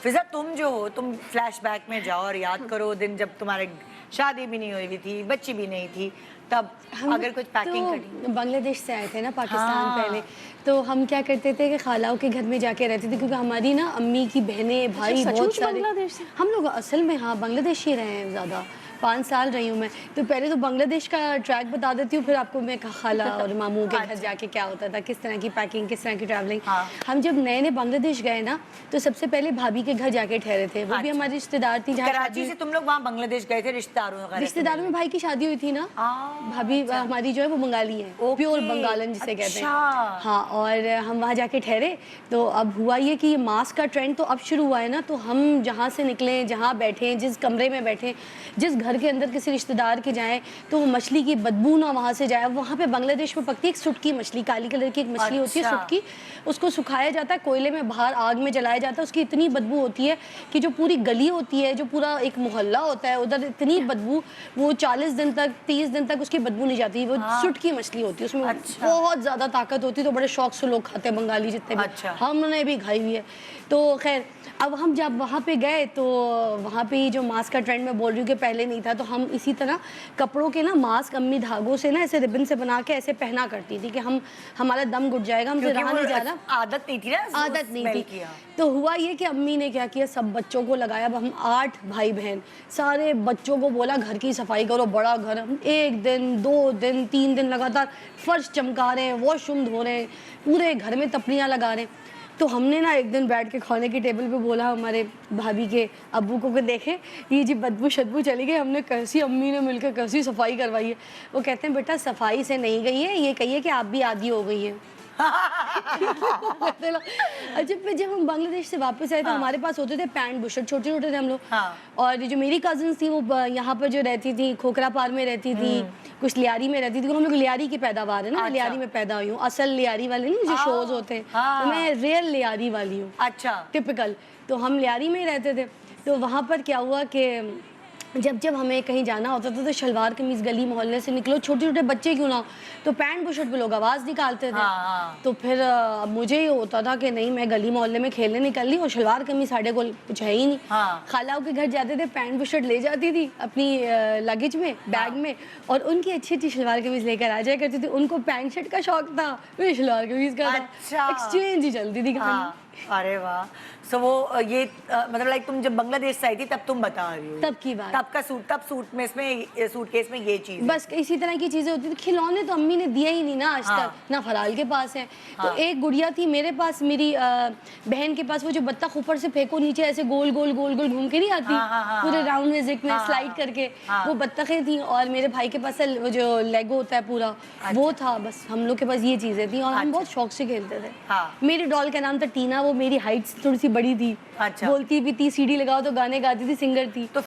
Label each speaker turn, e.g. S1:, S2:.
S1: फिजा तुम जो हो, तुम फ्लैशबैक में जाओ और याद करो दिन जब तुम्हारे शादी भी नहीं हुई थी, बच्ची भी नहीं थी, तब अगर कुछ पैकिंग
S2: तो
S1: करनी।
S2: बांग्लादेश से आए थे ना पाकिस्तान
S1: हाँ।
S2: पहले, तो हम क्या करते थे कि खालाओं के घर में जाके रहते थे, क्योंकि हमारी ना अम्मी की बहनें भाई बहुत सारे
S3: बांग्लादेश से?
S2: हम लोग असल में हाँ बांग्लादेश ही रहे हैं ज़्यादा। 5 साल रही हूँ मैं। तो पहले तो बांग्लादेश का ट्रैक बता देती हूँ, फिर आपको मैं खाला और मामू के घर जाके क्या होता था, किस तरह की पैकिंग, किस तरह की ट्रैवलिंग।
S1: हाँ।
S2: हम जब नए नए बांग्लादेश गए ना, तो सबसे पहले भाभी के घर जाके ठहरे थे। वो भी हमारी रिश्तेदार थी। जहाँ
S1: कराची से तुम लोग वहाँ बांग्लादेश गए थे
S2: रिश्तेदारों में भाई की शादी हुई थी ना, भाभी हमारी जो है वो बंगाली है, प्योर बंगालन जिसे कहते हैं। हाँ, और हम वहाँ जाके ठहरे। तो अब हुआ ये कि ये मास्क का ट्रेंड तो अब शुरू हुआ है ना, तो हम जहाँ से निकले, जहाँ बैठे, जिस कमरे में बैठे, जिस घर के अंदर किसी रिश्तेदार के जाएं, तो मछली की बदबू ना वहाँ से जाए। वहाँ पे बांग्लादेश में पकती है एक सुटकी मछली, काली कलर की एक मछली होती है सुटकी। उसको सुखाया जाता है, कोयले में बाहर आग में जलाया जाता है। उसकी इतनी बदबू होती है कि जो पूरी गली होती है, जो पूरा एक मोहल्ला होता है उधर, इतनी बदबू, वो 40 दिन तक 30 दिन तक उसकी बदबू नहीं जाती। वो सुटकी मछली होती है, उसमें बहुत ज़्यादा ताकत होती है। तो बड़े शौक से लोग खाते हैं बंगाली जितने भी, हमने भी खाई हुई है। तो खैर, अब हम जब वहाँ पे गए तो वहाँ पे जो मास्क का ट्रेंड मैं बोल रही हूँ कि पहले नहीं था, तो हम इसी तरह कपड़ों के ना मास्क अम्मी धागों से ना ऐसे रिबन से बना के ऐसे पहना करती थी कि हमारा दम घुट जाएगा, हमसे रहा नहीं जा रहा।
S1: आदत नहीं थी ना,
S2: आदत नहीं थी। तो हुआ ये कि अम्मी ने क्या किया, सब बच्चों को लगाया। अब हम 8 भाई बहन, सारे बच्चों को बोला घर की सफाई करो, बड़ा घर। हम 1 दिन 2 दिन 3 दिन लगातार फर्श चमका रहे हैं, वॉशरूम धो रहे हैं, पूरे घर में तपड़ियाँ लगा रहे हैं। तो हमने ना एक दिन बैठ के खाने की टेबल पे बोला हमारे भाभी के अब्बू को कि देखे ये जी बदबू शदबू चली गई, हमने कैसी अम्मी ने मिलकर कैसी सफाई करवाई है। वो कहते हैं बेटा सफाई से नहीं गई है, ये कहिए कि आप भी आदी हो गई है। अच्छा, फिर जब हम बांग्लादेश से वापस आए तो हमारे पास होते थे पैंट बुशर्ट, छोटे छोटे थे हम लोग। और जो मेरी कजिन्स थी वो यहाँ पर जो रहती थी खोखरा पार में रहती थी, कुछ लियारी में रहती थी। हम लोग लियारी की पैदावार है ना, लियारी में पैदा हुई हूँ। असल लियारी वाले नहीं जो शोज होते हैं, तो मैं रियल लियारी वाली हूँ। अच्छा, टिपिकल। तो हम लियारी में ही रहते थे। तो वहाँ पर क्या हुआ कि जब हमें कहीं जाना होता था तो शलवार कमीज गली मोहल्ले से निकलो, छोटे छोटे बच्चे क्यों ना हो, तो पैंट बुशर्ट पे लोग आवाज़ निकालते थे। तो फिर मुझे ये होता था कि नहीं, मैं गली मोहल्ले में खेलने निकल ली और शलवार कमीज साढ़े को कुछ है ही नहीं। खालाओं के घर जाते थे, पैंट बुशर्ट ले जाती थी अपनी लगेज में, बैग में, और उनकी अच्छी अच्छी शलवार कमीज लेकर आ जाया करती थी। उनको पैंट शर्ट का शौक था, मुझे शलवार कमीज का था। एक्सचेंज ही चलती थी।
S1: अरे वाह। सो वो ये मतलब लाइक तुम जब बांग्लादेश से आई थी तब तुम बता रही हो,
S2: तब की बात,
S1: तब सूट में इसमें सूटकेस में ये चीज,
S2: बस इसी तरह की चीजें होती थी। खिलौने तो अम्मी ने दिए ही नहीं ना आज तक, ना फराल के पास है। तो एक गुड़िया थी मेरे पास, मेरी बहन के पास, वो जो बत्तख ऊपर से फेंको नीचे ऐसे गोल गोल गोल गोल घूम के नहीं आती, पूरे राउंड में जिक में स्लाइड करके, वो बत्तखें थी। और मेरे भाई के पास वो जो लेगो होता है पूरा, वो था। बस हम लोग के पास ये चीजें थी और हम बहुत शौक से खेलते थे। मेरी डॉल का नाम था टीना, वो मेरी हाइट थोड़ी सी बड़ी थी, बोलती भी थी, सीढ़ी लगाओ तो गाने गाती थी, सिंगर थी। तो